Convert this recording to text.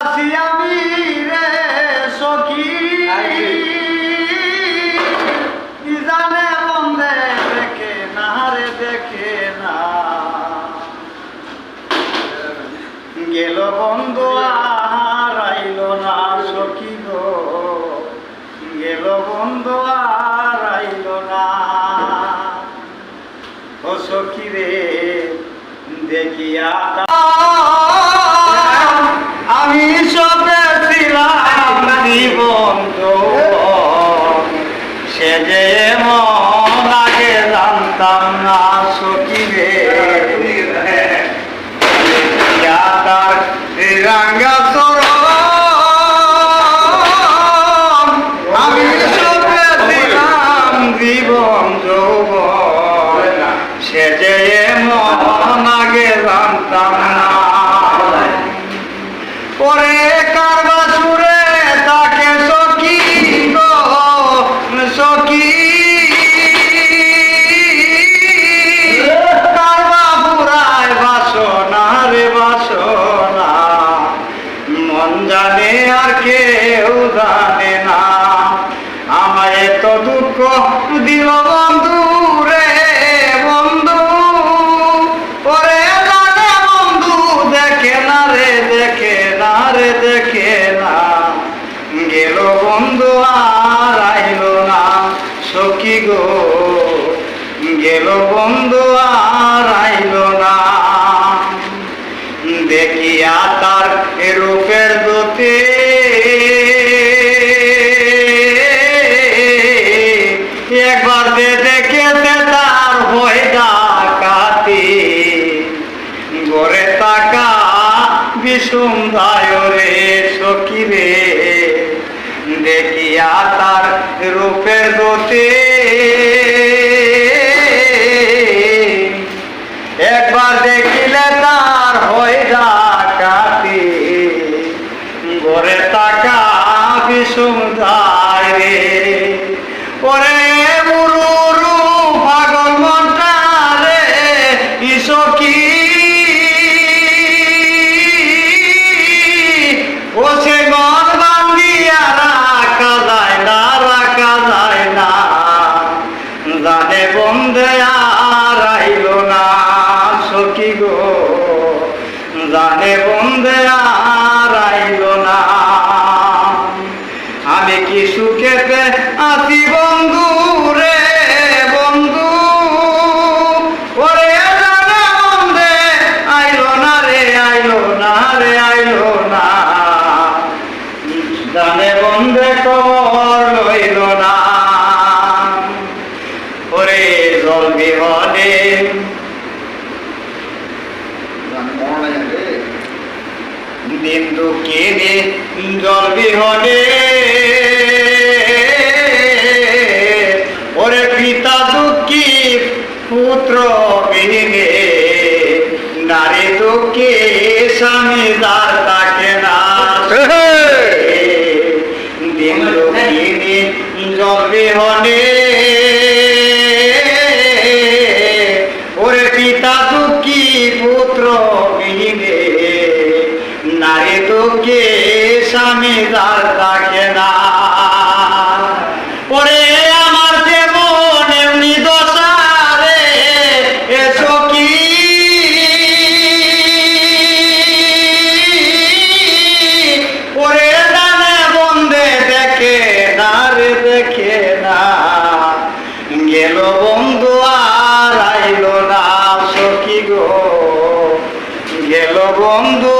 আমি রে সখী কি জানে বন্ধে দেখে না রে দেখে না গেল বন্ধু আর আইল না সখী গো গেল বন্ধু আর আইল না ও সখী রে দেখিয়া আমি সবে ছিলাম জীবন সে যে মন আগে জানতাম না সখী রে তার রাঙ্গা চরণ আমি সবে ছিলাম জীবন যৌবন সে যে মন আগে জানতাম না পরে কারবা সুরে তাকে সখী গো সখী কারবা পুরায় বাসনা রে বাসনা মন জানে আর কেউ জানে না আমায় এত দুঃখ দিল বন্ধু রে বন্ধু পরে জানে বন্ধু দেখে না রে দেখে না রে দেখে না গেল বন্ধু আর আইল না সখী গো গেল বন্ধু আর আইল না দেখিয়া তার রূপের গতি একবার দেখেছে তার ভয় ডাকাতি গড়ে তাকা বিষম দায় রে সখী রে দেখিয়া তার রূপের গতি একবার দেখিলে তার হয় ডাকাতি গড়ে তাকা বিষম দায় রে ওরে উরু পাগল মনটা রে সখী ও সে মন বান্ধিয়া রাখা যায় না জানে বন্ধে আর আইল না সখী গো জানে বন্ধে আর আইল না আমি কি সুখেতে আছি বন্ধু রে বন্ধু ওরে জানে বন্ধে আইল না রে আইল না রে আইল না জানে বন্ধে খবর লইল না ওরে জল বিহনে দিন দুঃখিনী জল বিহনে ওরে পিতা দুঃখী পুত্র বিহীনে নারী দুঃখী স্বামী যার তাকে না দিন দুঃখিনী জল বিহনে ওরে পিতা দুঃখী পুত্র বিহীনে নারী দুঃখী স্বামী যার তাকে না ওরে আমার জীবন এমনি দশা রে এ সখী ওরে জানে বন্ধে দেখে না রে দেখে না গেল বন্ধু আর আইল না সখী গো গেল বন্ধু